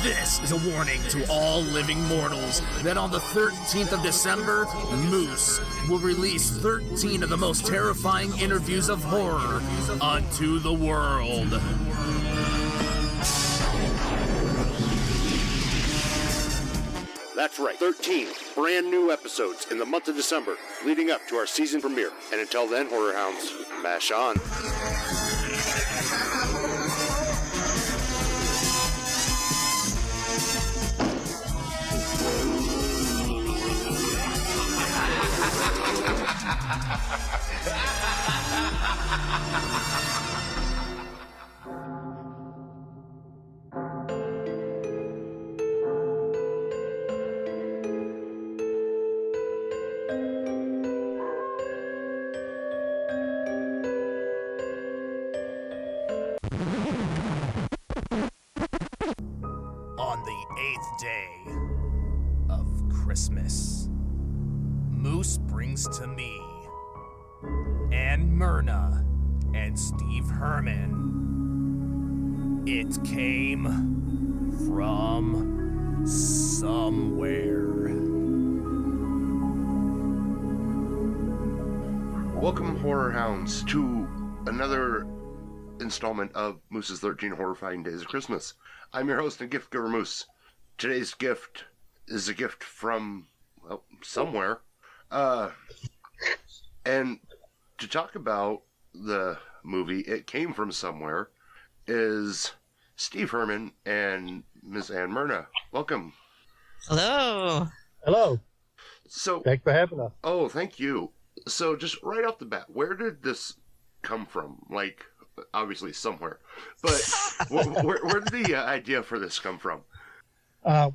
This is a warning to all living mortals that on the 13th of December, Moose will release 13 of the most terrifying interviews of horror unto the world. That's right, 13 brand new episodes in the month of December, leading up to our season premiere. And until then, Horror Hounds, mash on. On the 8th day of Christmas, Moose brings to me and Myrna and Steve Herman. It came from somewhere. Welcome, Horror Hounds, to another installment of Moose's 13 Horror-fying Days of Christmas. I'm your host and gift giver, Moose. Today's gift is a gift from, well, somewhere. And to talk about the movie It Came From Somewhere is Steve Herman and Ms. Ann Myrna. Welcome. Hello. Hello. So, Thanks for having us. oh, thank you. So, just right off the bat, where did this come from? Like, obviously somewhere. But where did the idea for this come from?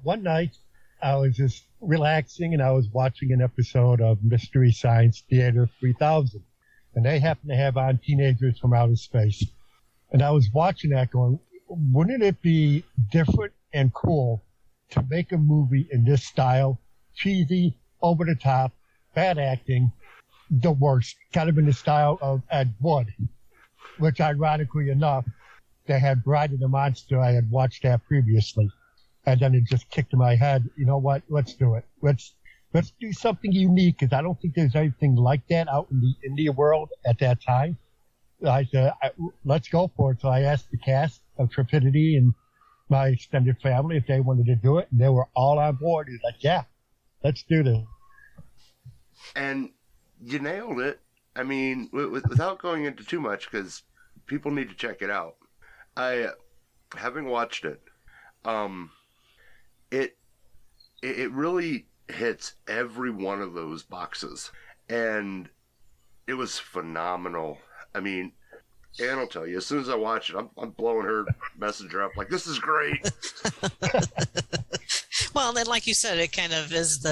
One night, I was just relaxing and I was watching an episode of Mystery Science Theater 3000. And they happened to have on Teenagers from Outer Space. And I was watching that going, wouldn't it be different and cool to make a movie in this style? Cheesy, over the top, bad acting, the worst. Kind of in the style of Ed Wood. Which, ironically enough, they had Bride of the Monster. I had watched that previously. And then it just kicked in my head, you know what, let's do it. Let's do something unique, because I don't think there's anything like that out in the indie world at that time. I said, let's go for it. So I asked the cast of Trepidity and my extended family if they wanted to do it, and they were all on board. He's like, yeah, let's do this. And you nailed it. I mean, without going into too much, because people need to check it out. Having watched it, it really hits every one of those boxes, and it was phenomenal. I mean, Ann will tell you, as soon as I watch it, I'm blowing her messenger up like, this is great. Well, then, like you said, it kind of is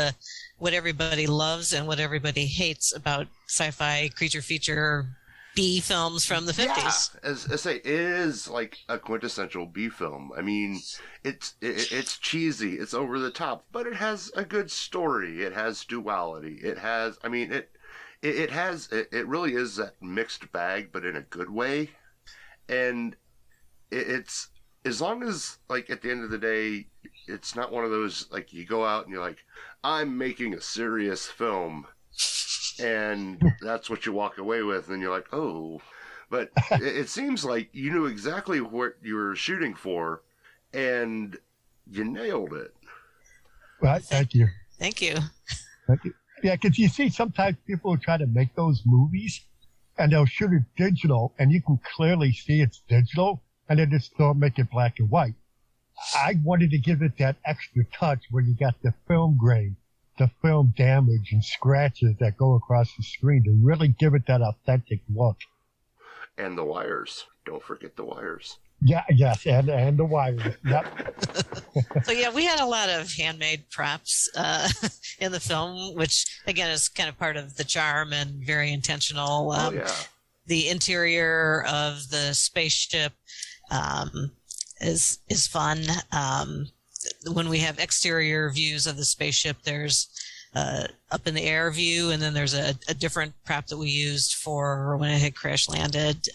what everybody loves and what everybody hates about sci-fi creature feature B films from the 50s. Yeah, as I say, it is like a quintessential B film. I mean, it's cheesy, it's over the top, but it has a good story. It has duality. It has, I mean, it really is that mixed bag, but in a good way. And it's, as long as, like, at the end of the day, it's not one of those, like, you go out and you're like, I'm making a serious film, and that's what you walk away with, and you're like, oh. But it seems like you knew exactly what you were shooting for, and you nailed it. Well, thank you. Thank you. Thank you. Yeah, because you see, sometimes people try to make those movies, and they'll shoot it digital, and you can clearly see it's digital, and they just don't make it black and white. I wanted to give it that extra touch where you got the film grain, the film damage and scratches that go across the screen to really give it that authentic look. And the wires. Don't forget the wires. Yeah, yes, and the wires. Yep. So, yeah, we had a lot of handmade props in the film, which, again, is kind of part of the charm and very intentional. Oh, yeah. The interior of the spaceship is fun. When we have exterior views of the spaceship, there's up in the air view, and then there's a different prop that we used for when it had crash landed.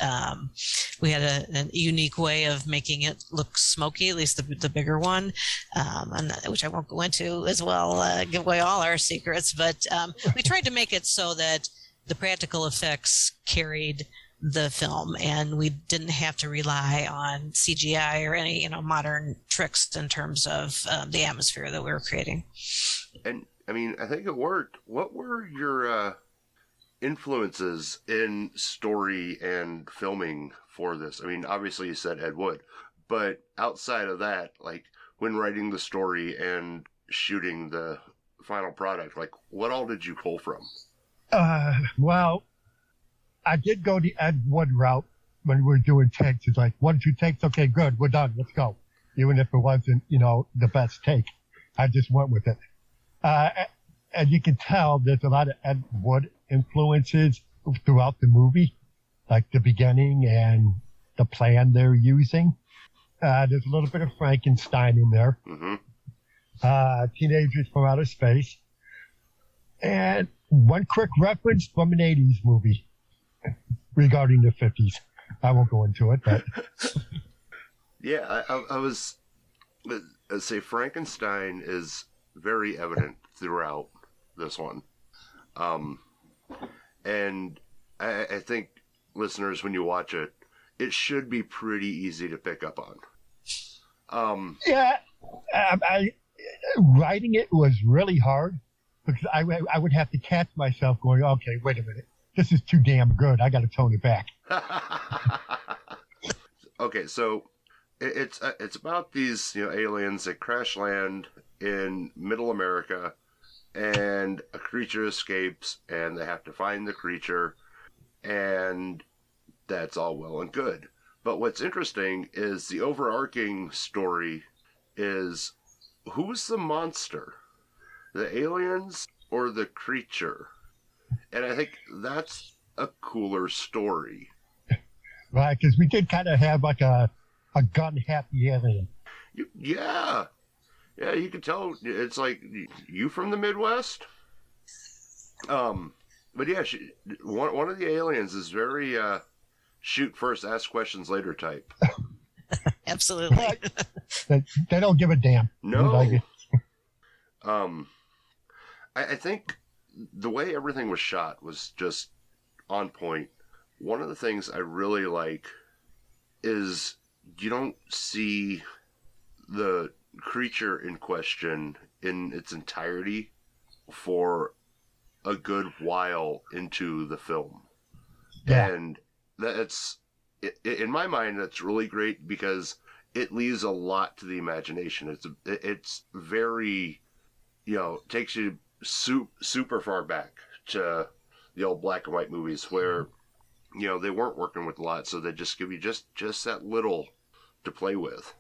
We had a unique way of making it look smoky, at least the bigger one, and which I won't go into as well, give away all our secrets. But we tried to make it so that the practical effects carried the film, and we didn't have to rely on CGI or any modern tricks in terms of the atmosphere that we were creating. And I mean, I think it worked. What were your influences in story and filming for this? I mean, obviously you said Ed Wood, but outside of that, like when writing the story and shooting the final product, like what all did you pull from? Well, I did go the Ed Wood route when we were doing takes. It's like, 1, 2 takes. Okay, good. We're done. Let's go. Even if it wasn't, the best take. I just went with it. And you can tell there's a lot of Ed Wood influences throughout the movie, like the beginning and the plan they're using. There's a little bit of Frankenstein in there. Mm-hmm. Teenagers from Outer Space. And one quick reference from an 80s movie regarding the 50s. I won't go into it, but yeah, I was say Frankenstein is very evident throughout this one, and I think listeners, when you watch it, it should be pretty easy to pick up on. Yeah, writing it was really hard because I would have to catch myself going, okay, wait a minute. This is too damn good. I got to tone it back. Okay, so it's about these aliens that crash land in Middle America, and a creature escapes, and they have to find the creature, and that's all well and good. But what's interesting is the overarching story is, who's the monster? The aliens or the creature? And I think that's a cooler story. Right, because we did kind of have like a gun-happy alien. Yeah, you can tell it's like, you from the Midwest? But yeah, one of the aliens is very shoot first, ask questions later type. Absolutely. They don't give a damn. No. Like it. I think the way everything was shot was just on point. One of the things I really like is you don't see the creature in question in its entirety for a good while into the film. Yeah. And that's, in my mind, that's really great because it leaves a lot to the imagination. It's very, takes you super far back to the old black and white movies where, they weren't working with a lot, so they just give you just that little to play with.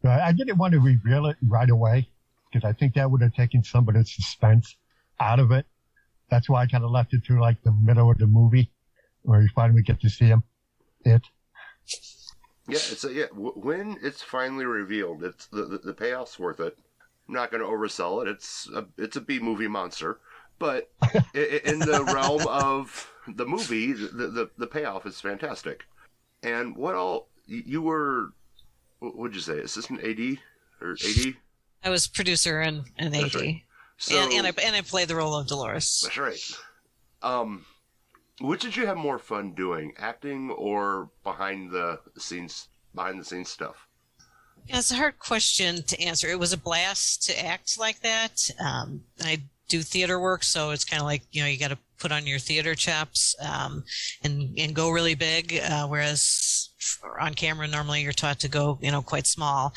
I didn't want to reveal it right away because I think that would have taken some of the suspense out of it. That's why I kind of left it to like the middle of the movie where you finally get to see him. Yeah, when it's finally revealed, it's the payoff's worth it. I'm not going to oversell it. It's a B-movie monster, but in the realm of the movie, the payoff is fantastic. And what all you were? What'd you say? Assistant AD or AD? I was producer and AD, right. So, and I played the role of Dolores. That's right. Which did you have more fun doing, acting or behind the scenes stuff? Yeah, it's a hard question to answer. It was a blast to act like that. I do theater work, so it's kind of like, you got to put on your theater chops and go really big, whereas on camera, normally you're taught to go, quite small.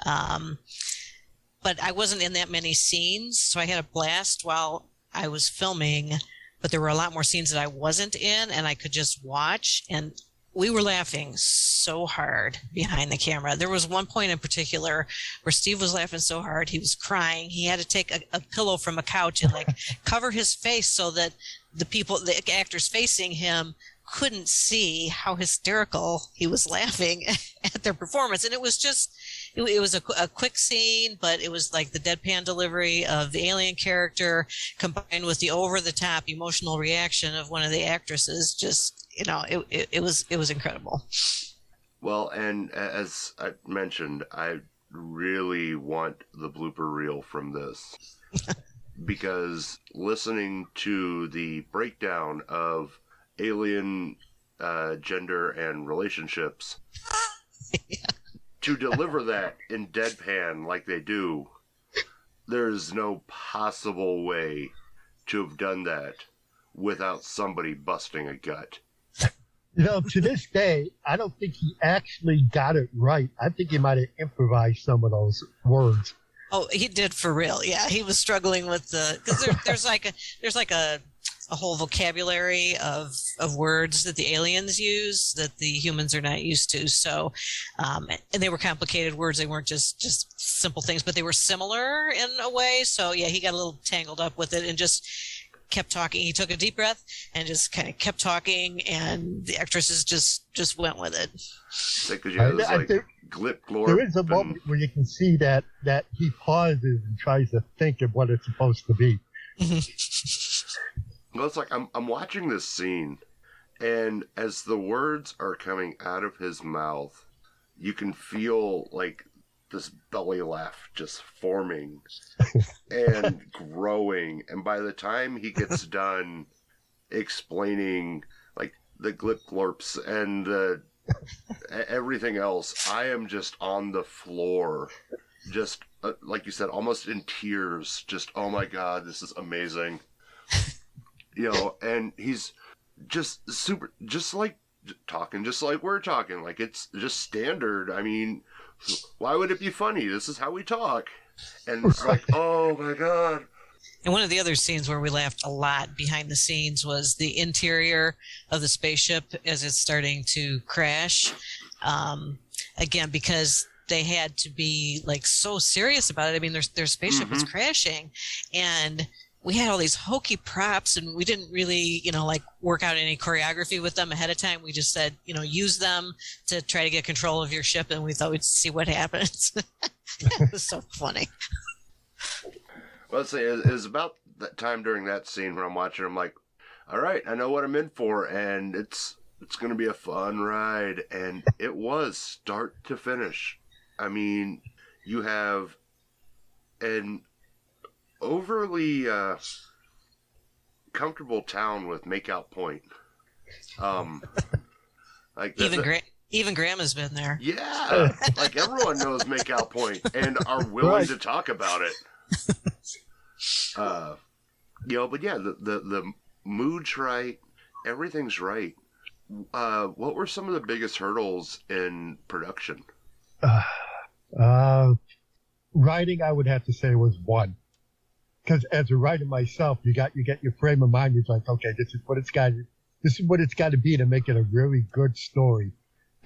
But I wasn't in that many scenes, so I had a blast while I was filming, but there were a lot more scenes that I wasn't in, and I could just watch, and we were laughing so hard behind the camera. There was one point in particular where Steve was laughing so hard, he was crying. He had to take a pillow from a couch and cover his face so that the actors facing him couldn't see how hysterical he was laughing at their performance. And it was just it was a quick scene, but it was like the deadpan delivery of the alien character combined with the over-the-top emotional reaction of one of the actresses. Just, it was incredible. Well, and as I mentioned, I really want the blooper reel from this. Because listening to the breakdown of alien gender and relationships, to deliver that in deadpan like they do, there's no possible way to have done that without somebody busting a gut. To this day, I don't think he actually got it right. I think he might have improvised some of those words. Oh, he did for real. Yeah, he was struggling with because there's like a whole vocabulary of words that the aliens use that the humans are not used to. So, and they were complicated words. They weren't just simple things, but they were similar in a way. So yeah, he got a little tangled up with it and just kept talking. He took a deep breath and just kind of kept talking, and the actresses just went with it. There is a moment where you can see that he pauses and tries to think of what it's supposed to be. Well, it's like I'm watching this scene, and as the words are coming out of his mouth, you can feel like this belly laugh just forming and growing. And by the time he gets done explaining like the glip glorps and the everything else, I am just on the floor, just like you said, almost in tears. Just, oh my God, this is amazing. And he's just super, just like talking, just like we're talking, like it's just standard. I mean, why would it be funny? This is how we talk. And it's like, oh my God. And one of the other scenes where we laughed a lot behind the scenes was the interior of the spaceship as it's starting to crash. Again, because they had to be like so serious about it. I mean, their spaceship was crashing, and we had all these hokey props, and we didn't really, work out any choreography with them ahead of time. We just said, use them to try to get control of your ship, and we thought we'd see what happens. It was so funny. Well, let's say it was about that time during that scene when I'm watching, I'm like, all right, I know what I'm in for, and it's going to be a fun ride. And it was start to finish. I mean, you have an overly comfortable town with Makeout Point. Like even Grandma's been there. Yeah, like everyone knows Makeout Point and are willing to talk about it. But yeah, the mood's right, everything's right. What were some of the biggest hurdles in production? Writing, I would have to say, was one. Because as a writer myself, you get your frame of mind. It's like, okay, this is what it's got to be to make it a really good story.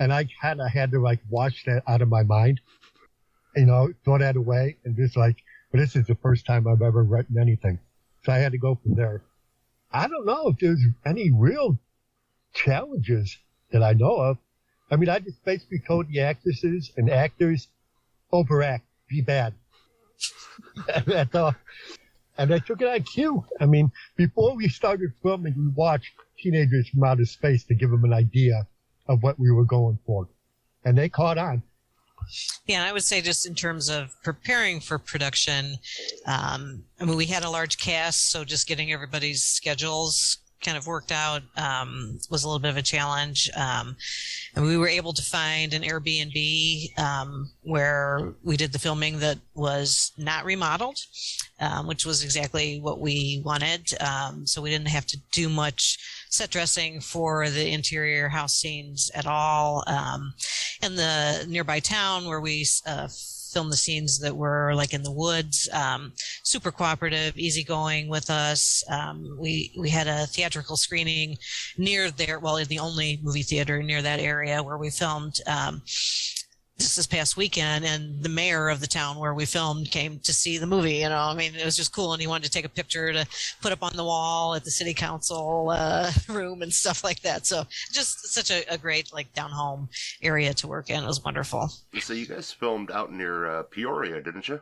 And I kind of had to like wash that out of my mind, throw that away, and just like, but this is the first time I've ever written anything, so I had to go from there. I don't know if there's any real challenges that I know of. I mean, I just basically told the actresses and actors, overact, be bad. That's all. And I took it on cue. I mean, before we started filming, we watched Teenagers from Outer Space to give them an idea of what we were going for. And they caught on. Yeah, I would say just in terms of preparing for production, we had a large cast, so just getting everybody's schedules kind of worked out was a little bit of a challenge. And we were able to find an Airbnb where we did the filming that was not remodeled, which was exactly what we wanted. So we didn't have to do much set dressing for the interior house scenes at all. And the nearby town where we filmed the scenes that were like in the woods, super cooperative, easygoing with us. We had a theatrical screening near there, in the only movie theater near that area where we filmed. just this past weekend, and the mayor of the town where we filmed came to see the movie. You know, I mean, it was just cool, and he wanted to take a picture to put up on the wall at the city council room and stuff like that. So just such a great like down home area to work in. It was wonderful. So you guys filmed out near Peoria, didn't you?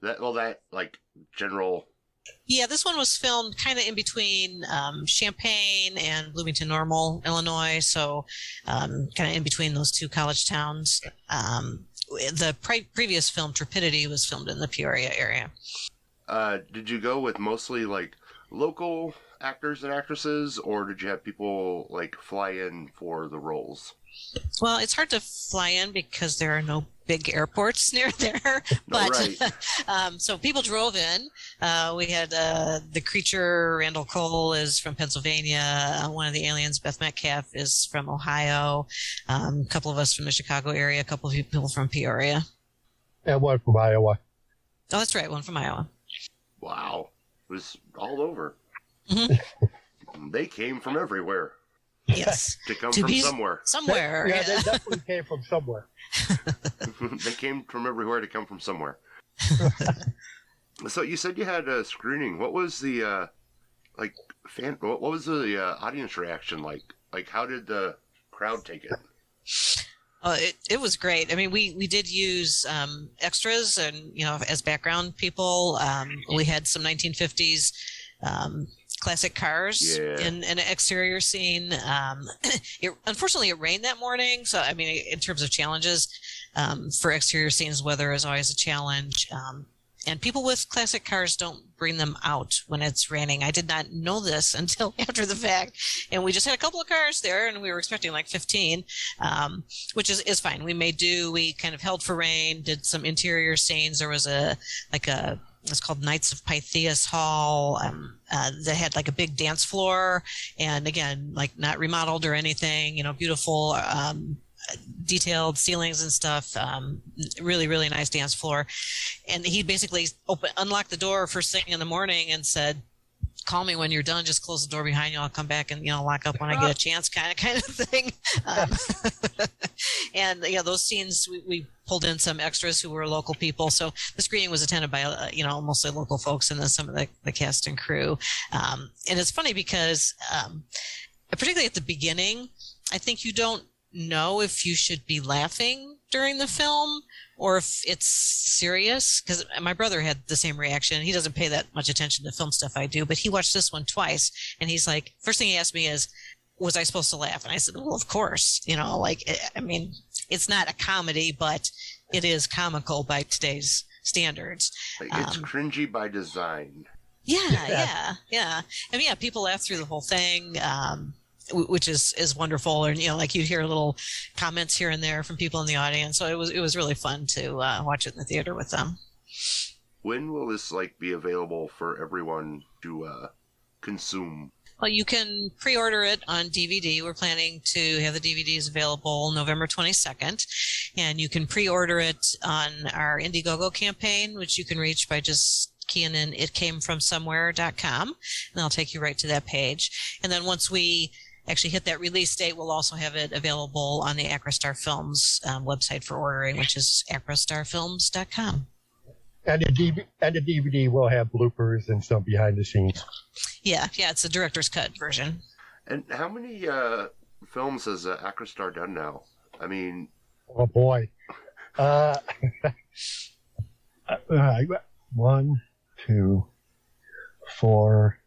That like general. Yeah, this one was filmed kind of in between Champaign and Bloomington Normal, Illinois. So kind of in between those two college towns. The previous film, Trepidity, was filmed in the Peoria area. Did you go with mostly like local actors and actresses, or did you have people like fly in for the roles? Well, it's hard to fly in because there are no big airports near there. But Right. So people drove in. We had the creature, Randall Cole, is from Pennsylvania. One of the aliens, Beth Metcalf, is from Ohio. A couple of us from the Chicago area. A couple of people from Peoria. And one from Iowa. Oh, that's right. One from Iowa. Wow. It was all over. Mm-hmm. They came from everywhere. Yes. To come from somewhere. Somewhere. Yeah, they definitely came from somewhere. They came from everywhere to come from somewhere. So you said you had a screening. What was the what was the audience reaction like? Like, how did the crowd take it? It was great. I mean, we did use extras and, you know, as background people. We had some 1950s classic cars in an exterior scene. Unfortunately, it rained that morning. So, I mean, in terms of challenges, for exterior scenes, weather is always a challenge. And people with classic cars don't bring them out when it's raining. I did not know this until after the fact. And we just had a couple of cars there, and we were expecting like 15, which is fine. We made do. We kind of held for rain, did some interior scenes. There was it's called Knights of Pythias Hall, that had like a big dance floor. And again, like not remodeled or anything, you know, beautiful, detailed ceilings and stuff. Really, really nice dance floor. And he basically unlocked the door first thing in the morning and said, "Call me when you're done. Just close the door behind you. I'll come back and, you know, lock up when I get a chance," kind of thing. And yeah, those scenes we pulled in some extras who were local people. So the screening was attended by you know, mostly local folks, and then some of the cast and crew. And it's funny because particularly at the beginning, I think you don't know if you should be laughing during the film or if it's serious, because my brother had the same reaction. He doesn't pay that much attention to film stuff I do, but he watched this one twice, and he's like, first thing he asked me is, was I supposed to laugh? And I said, well, of course. You know, like, I mean, it's not a comedy, but it is comical by today's standards. It's cringy by design. Yeah. I mean, yeah, people laugh through the whole thing. Which is wonderful. And, you know, like you hear little comments here and there from people in the audience. So it was really fun to watch it in the theater with them. When will this be available for everyone to consume? Well, you can pre-order it on DVD. We're planning to have the DVDs available November 22nd. And you can pre-order it on our Indiegogo campaign, which you can reach by just keying in itcamefromsomewhere.com. And that'll take you right to that page. And then once we actually hit that release date, we'll also have it available on the Acrostar Films website for ordering, which is acrostarfilms.com. And the DVD will have bloopers and some behind the scenes. Yeah, it's a director's cut version. And how many films has Acrostar done now? I mean... Oh, boy. 1, 2, 4,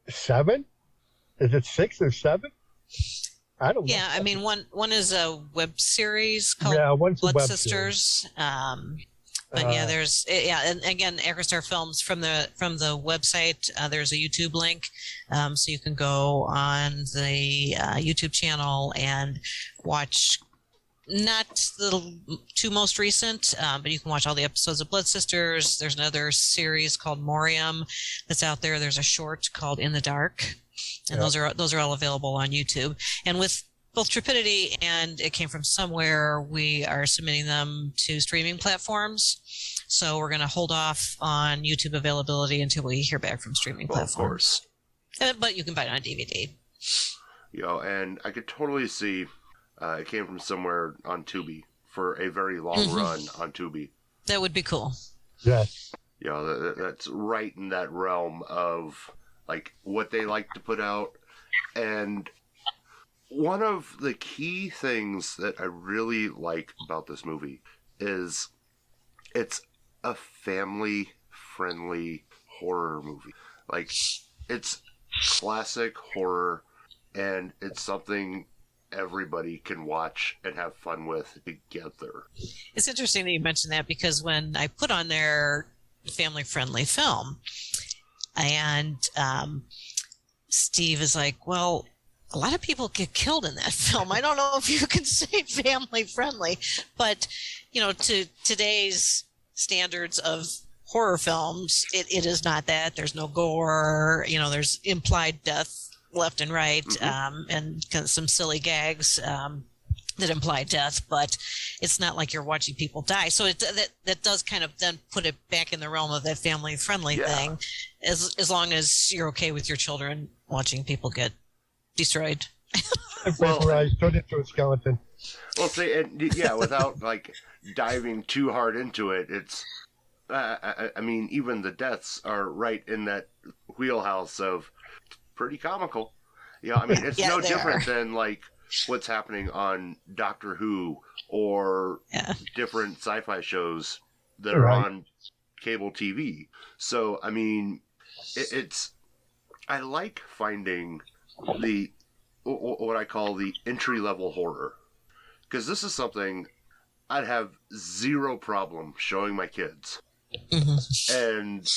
7? Is it 6 or 7? I don't know. Yeah, I mean, one is a web series called Blood Sisters. But yeah, and again, Acrostar Films from the website. There's a YouTube link, so you can go on the YouTube channel and watch. Not the two most recent, but you can watch all the episodes of Blood Sisters. There's another series called Morium that's out there. There's a short called In the Dark, and those are all available on YouTube. And with both Trepidity and It Came From Somewhere, we are submitting them to streaming platforms. So we're going to hold off on YouTube availability until we hear back from streaming platforms. Of course. But you can buy it on DVD. You know, and I could totally see It came from somewhere on Tubi for a very long run on Tubi. That would be cool. Yes. You know, that's right in that realm of like what they like to put out. And one of the key things that I really like about this movie is it's a family-friendly horror movie. Like, it's classic horror, and it's something everybody can watch and have fun with together. It's interesting that you mentioned that, because when I put on their family-friendly film, and Steve is like, well, a lot of people get killed in that film. I don't know if you can say family-friendly, but, you know, to today's standards of horror films, it is not that. There's no gore, you know, there's implied death left and right, and kind of some silly gags that imply death, but it's not like you're watching people die. So that does kind of then put it back in the realm of that family-friendly thing, as long as you're okay with your children watching people get destroyed. Vaporized, turned into a skeleton. Well, see, and yeah, without like diving too hard into it, it's I mean, even the deaths are right in that wheelhouse of pretty comical. You know, I mean, it's no different than like what's happening on Doctor Who or different sci-fi shows that are on cable TV. So, I mean, it's I like finding the what I call the entry-level horror, because this is something I'd have zero problem showing my kids and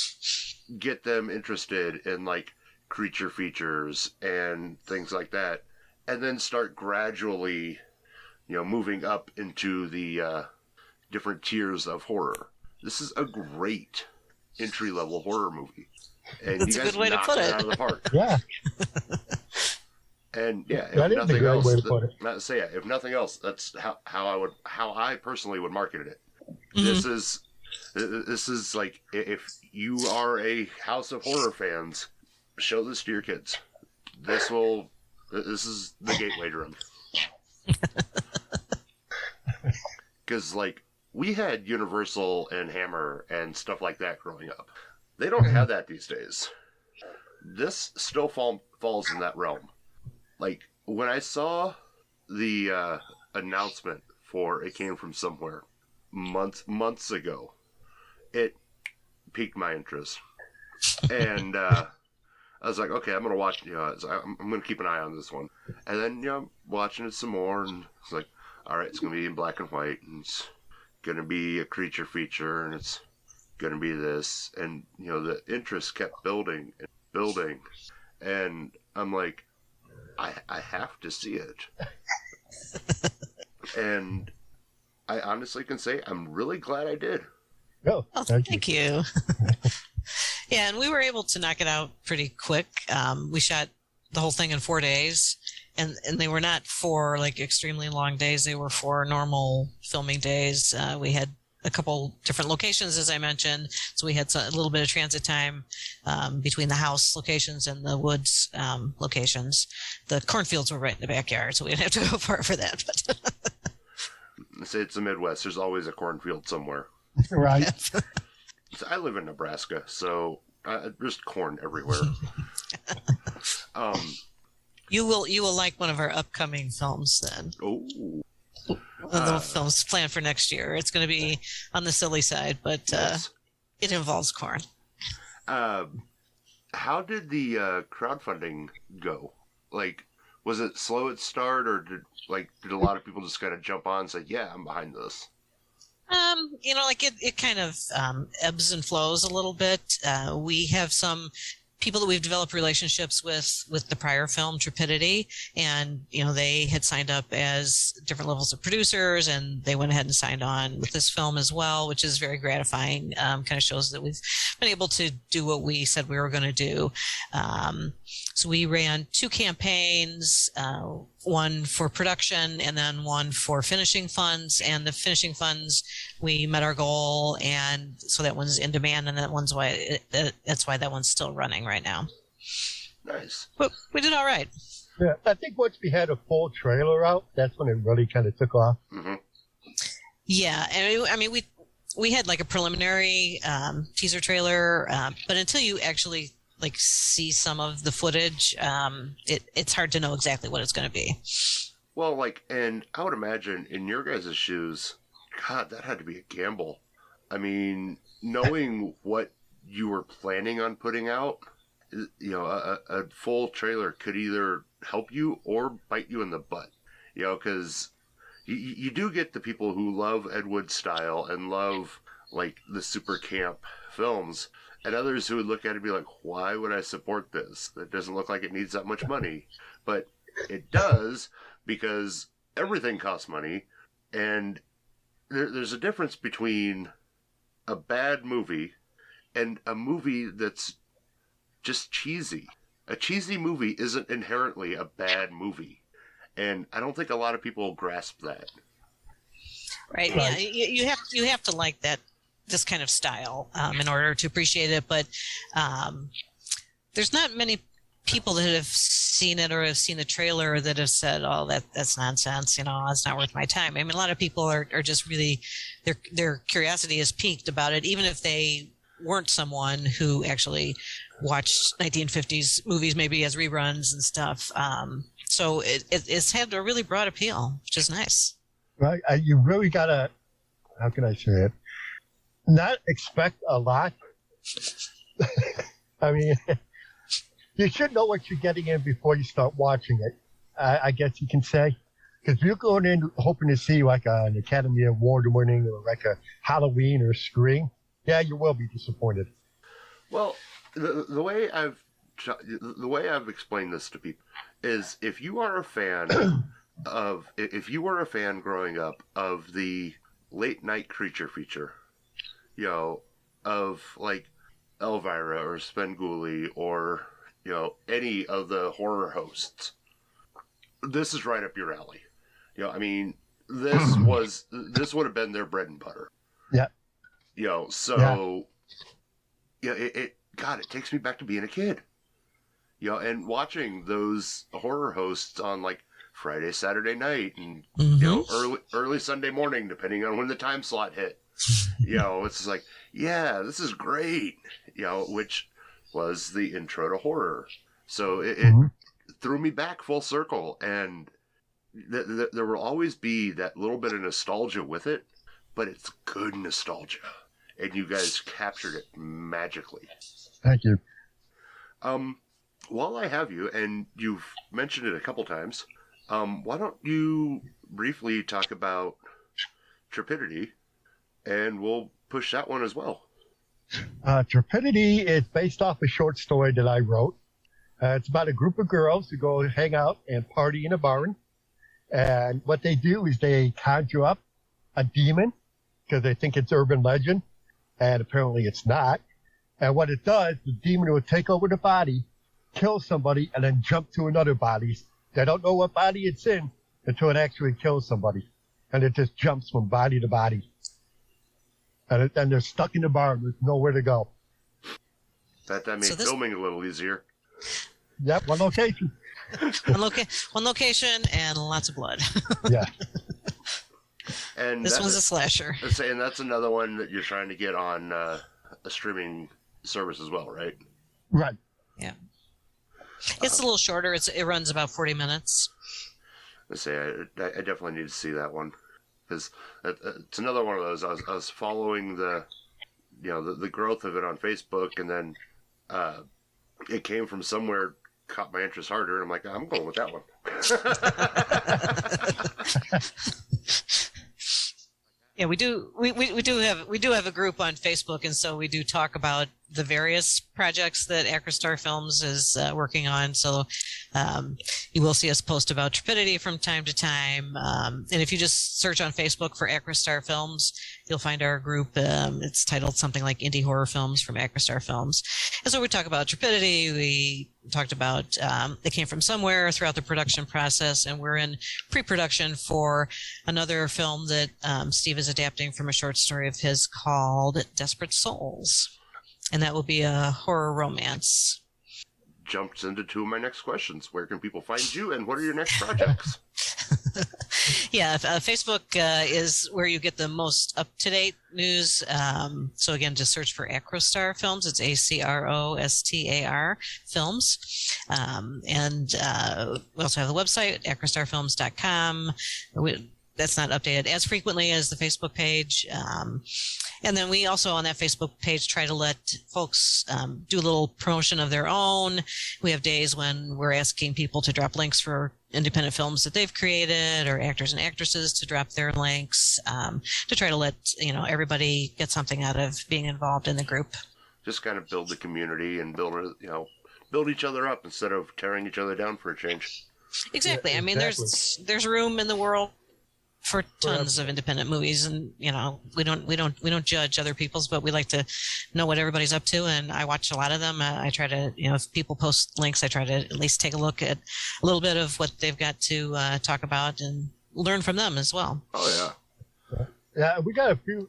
get them interested in like creature features and things like that, and then start gradually, you know, moving up into the different tiers of horror. This is a great entry-level horror movie, and that's you a guys good way to knocked put it it out of the park. Yeah. And yeah, That if is a nothing great else, way to put it. not say it. If nothing else, that's how I personally would market it. This is like, if you are a house of horror fans, show this to your kids. This is the gateway drug. Because like we had Universal and Hammer and stuff like that growing up. They don't have that these days. This still falls in that realm. Like, when I saw the announcement for It Came From Somewhere months ago, it piqued my interest. And I was like, okay, I'm going to watch, you know, I'm going to keep an eye on this one. And then, you know, I'm watching it some more, and it's like, all right, it's going to be in black and white, and it's going to be a creature feature, and it's going to be this. And, you know, the interest kept building and building. And I'm like, I have to see it. And I honestly can say I'm really glad I did. Oh, thank you. Yeah, and we were able to knock it out pretty quick. We shot the whole thing in 4 days, and they were not for like extremely long days. They were for normal filming days. We had a couple different locations, as I mentioned, so we had a little bit of transit time between the house locations and the woods locations. The cornfields were right in the backyard, so we didn't have to go far for that. But say it's the Midwest. There's always a cornfield somewhere. Right. So I live in Nebraska, so there's corn everywhere. You will like one of our upcoming films then. Oh. One of the films planned for next year. It's going to be on the silly side, but it involves corn. How did the crowdfunding go? Like, was it slow at start, or did a lot of people just kind of jump on and say, "Yeah, I'm behind this"? You know, like it kind of ebbs and flows a little bit. We have some people that we've developed relationships with the prior film, Trepidity, and, you know, they had signed up as different levels of producers, and they went ahead and signed on with this film as well, which is very gratifying. Kind of shows that we've been able to do what we said we were going to do. So we ran 2 campaigns, one for production and then one for finishing funds. And the finishing funds, we met our goal, and so that one's in demand, and that's why that one's still running right now. Nice. But we did all right. Yeah, I think once we had a full trailer out, that's when it really kind of took off. Mm-hmm. Yeah, and I mean, we had like a preliminary teaser trailer, but until you actually like see some of the footage, it's hard to know exactly what it's going to be. Well, like, and I would imagine in your guys' shoes, God, that had to be a gamble. I mean, knowing what you were planning on putting out, you know, a full trailer could either help you or bite you in the butt. You know, because you do get the people who love Ed Wood style and love, like, the super camp films, and others who would look at it and be like, why would I support this? That doesn't look like it needs that much money. But it does, because everything costs money, and there's a difference between a bad movie and a movie that's just cheesy. A cheesy movie isn't inherently a bad movie, and I don't think a lot of people grasp that. Right? Yeah, you have to like this kind of style in order to appreciate it. But there's not many people that have seen it or have seen the trailer that have said, "Oh, that's nonsense. You know, it's not worth my time." I mean, a lot of people are just really their curiosity is piqued about it, even if they weren't someone who actually watched 1950s movies, maybe as reruns and stuff. So it's had a really broad appeal, which is nice. Right? You really gotta, how can I say it? Not expect a lot. I mean, you should know what you're getting in before you start watching it. I guess you can say, because you're going in hoping to see like an Academy Award winning or like a Halloween or Scream. Yeah, you will be disappointed. Well, the way I've explained this to people is, if you are a fan growing up of the late night creature feature, you know, of like Elvira or Svengoolie or, you know, any of the horror hosts, this is right up your alley. You know, I mean, this would have been their bread and butter. Yeah. You know, so yeah, it takes me back to being a kid. You know, and watching those horror hosts on like Friday, Saturday night, and you know, early Sunday morning, depending on when the time slot hit. You know, it's like, yeah, this is great. You know, which was the intro to horror. So it threw me back full circle, and there will always be that little bit of nostalgia with it, but it's good nostalgia, and you guys captured it magically. Thank you. While I have you, and you've mentioned it a couple times, why don't you briefly talk about Trepidity, and we'll push that one as well. Trepidity is based off a short story that I wrote. It's about a group of girls who go hang out and party in a barn. And what they do is they conjure up a demon because they think it's urban legend. And apparently it's not. And what it does, the demon will take over the body, kill somebody, and then jump to another body. They don't know what body it's in until it actually kills somebody. And it just jumps from body to body. And they're stuck in the barn with nowhere to go. That made filming a little easier. Yep, one location. one location and lots of blood. Yeah. And this one's a slasher. And that's another one that you're trying to get on a streaming service as well, right? Right. Yeah. It's a little shorter. It runs about 40 minutes. Let's say I definitely need to see that one, because it's another one of those. I was following the growth of it on Facebook, and then it came from somewhere, caught my interest harder, and I'm like, I'm going with that one. Yeah, we do have a group on Facebook, and so we do talk about the various projects that Acrostar Films is working on. So you will see us post about Trepidity from time to time. And if you just search on Facebook for Acrostar Films, you'll find our group. It's titled something like Indie Horror Films from Acrostar Films. And so we talk about Trepidity. We talked about It Came From Somewhere throughout the production process, and we're in pre-production for another film that Steve is adapting from a short story of his called Desperate Souls. And that will be a horror romance. jumps into two of my next questions. Where can people find you, and what are your next projects? Yeah, Facebook is where you get the most up-to-date news. So again, just search for Acrostar Films. It's ACROSTAR Films. And we also have the website, acrostarfilms.com. That's not updated as frequently as the Facebook page. And then we also on that Facebook page try to let folks do a little promotion of their own. We have days when we're asking people to drop links for independent films that they've created, or actors and actresses to drop their links, to try to let everybody get something out of being involved in the group. Just kind of build the community and build each other up instead of tearing each other down for a change. Exactly. Yeah, I mean, there's room in the world for tons of independent movies, and we don't judge other people's, but we like to know what everybody's up to, and I watch a lot of them. I try to, if people post links, I try to at least take a look at a little bit of what they've got to talk about and learn from them as well. Oh yeah, we got a few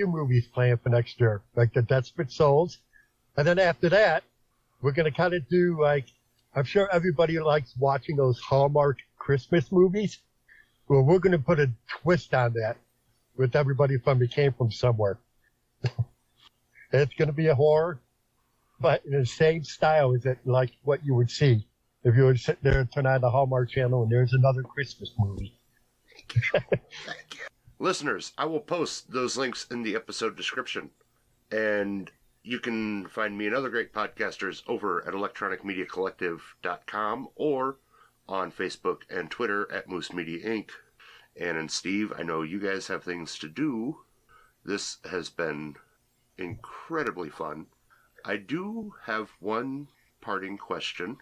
movies planned for next year, like The Desperate Souls, and then after that we're gonna kind of do, like, I'm sure everybody likes watching those Hallmark Christmas movies. Well, we're going to put a twist on that with everybody from It Came From Somewhere. It's going to be a horror, but in the same style as it, like what you would see if you would sit there and turn on the Hallmark Channel and there's another Christmas movie. Thank you. Listeners, I will post those links in the episode description. And you can find me and other great podcasters over at electronicmediacollective.com or on Facebook and Twitter at Moose Media Inc. Ann and Steve, I know you guys have things to do. This has been incredibly fun. I do have one parting question.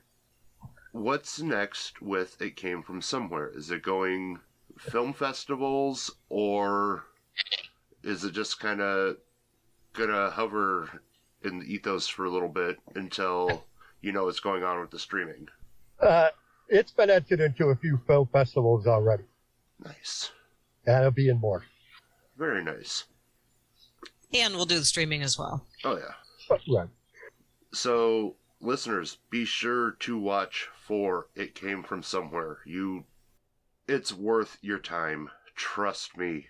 What's next with It Came From Somewhere? Is it going film festivals, or is it just kind of gonna hover in the ethos for a little bit until what's going on with the streaming? It's been entered into a few film festivals already. Nice. And it'll be in more. Very nice. And we'll do the streaming as well. Oh, yeah. Right. So, listeners, be sure to watch for It Came From Somewhere. It's worth your time. Trust me.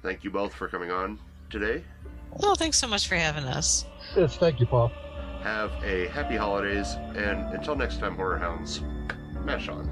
Thank you both for coming on today. Well, thanks so much for having us. Yes, thank you, Paul. Have a happy holidays, and until next time, Horror Hounds, mash on.